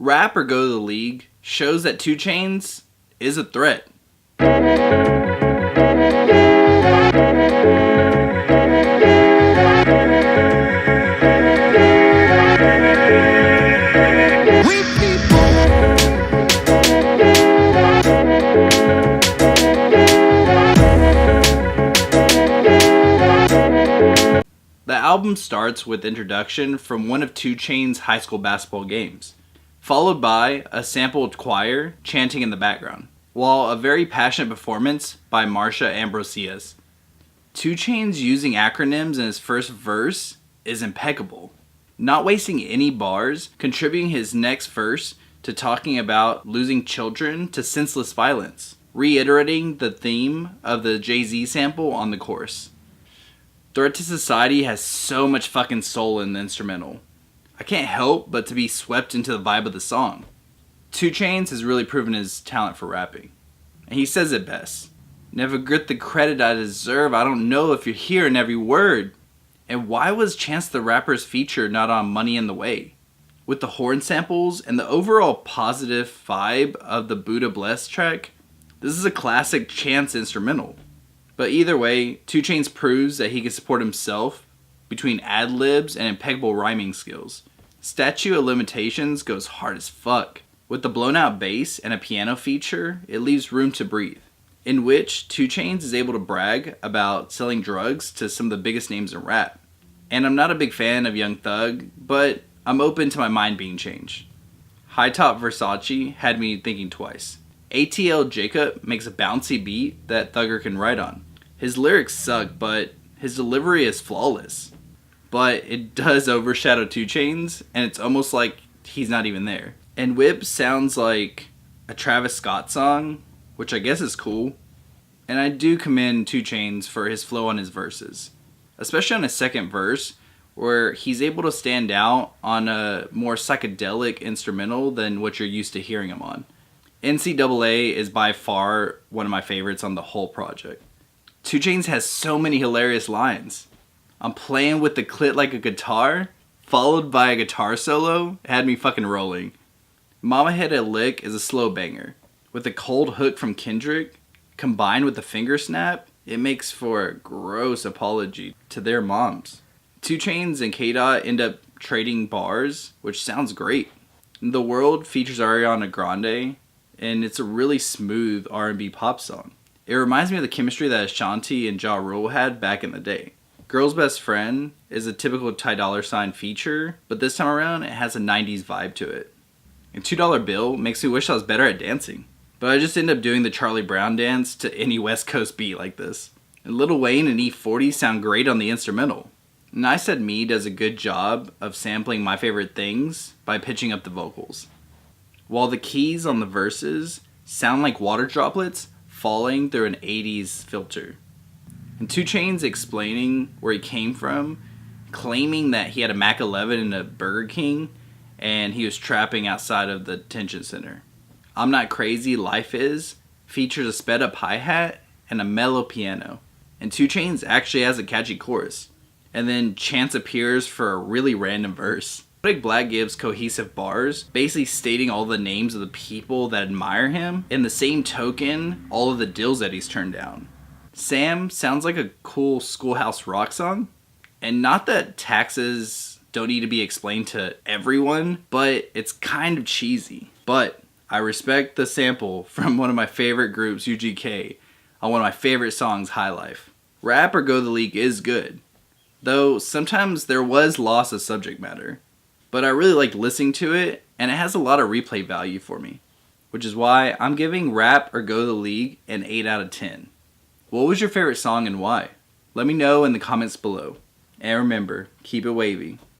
Rap or Go to the League shows that 2 Chainz is a threat. The album starts with introduction from one of 2 Chainz' high school basketball games, followed by a sampled choir chanting in the background, while a very passionate performance by Marsha Ambrosius. 2 Chainz using acronyms in his first verse is impeccable, not wasting any bars, contributing his next verse to talking about losing children to senseless violence, reiterating the theme of the Jay-Z sample on the chorus. Threat to Society has so much fucking soul in the instrumental. I can't help but to be swept into the vibe of the song. 2 Chainz has really proven his talent for rapping. And he says it best. Never get the credit I deserve, I don't know if you're hearing every word. And why was Chance the Rapper's feature not on Money in the Way? With the horn samples and the overall positive vibe of the Buddha Bless track, this is a classic Chance instrumental. But either way, 2 Chainz proves that he can support himself between ad-libs and impeccable rhyming skills. Statue of Limitations goes hard as fuck. With the blown out bass and a piano feature, it leaves room to breathe, in which 2 Chainz is able to brag about selling drugs to some of the biggest names in rap. And I'm not a big fan of Young Thug, but I'm open to my mind being changed. High Top Versace had me thinking twice. ATL Jacob makes a bouncy beat that Thugger can write on. His lyrics suck, but his delivery is flawless. But it does overshadow 2 Chainz, and it's almost like he's not even there. And Whip sounds like a Travis Scott song, which I guess is cool. And I do commend 2 Chainz for his flow on his verses, especially on his second verse, where he's able to stand out on a more psychedelic instrumental than what you're used to hearing him on. NCAA is by far one of my favorites on the whole project. 2 Chainz has so many hilarious lines. I'm playing with the clit like a guitar, followed by a guitar solo, had me fucking rolling. Mama Hit a Lick is a slow banger. With a cold hook from Kendrick, combined with the finger snap, it makes for a gross apology to their moms. 2 Chainz and K-Dot end up trading bars, which sounds great. The World features Ariana Grande, and it's a really smooth R&B pop song. It reminds me of the chemistry that Ashanti and Ja Rule had back in the day. Girl's Best Friend is a typical Ty Dolla $ign feature, but this time around it has a 90s vibe to it. And $2 Bill makes me wish I was better at dancing, but I just end up doing the Charlie Brown dance to any West Coast beat like this. And Lil Wayne and E40 sound great on the instrumental. And I Said Me does a good job of sampling My Favorite Things by pitching up the vocals, while the keys on the verses sound like water droplets falling through an 80s filter. And 2 Chainz explaining where he came from, claiming that he had a Mac 11 and a Burger King, and he was trapping outside of the detention center. I'm Not Crazy, Life Is features a sped up hi-hat and a mellow piano. And 2 Chainz actually has a catchy chorus. And then Chance appears for a really random verse. Kodak Black gives cohesive bars, basically stating all the names of the people that admire him, in the same token, all of the deals that he's turned down. Sam sounds like a cool Schoolhouse Rock song, and not that taxes don't need to be explained to everyone, but it's kind of cheesy. But I respect the sample from one of my favorite groups, UGK, on one of my favorite songs, High Life. Rap or Go to the League is good, though sometimes there was loss of subject matter. But I really liked listening to it, and it has a lot of replay value for me, which is why I'm giving Rap or Go to the League an 8 out of 10. What was your favorite song and why? Let me know in the comments below. And remember, keep it wavy.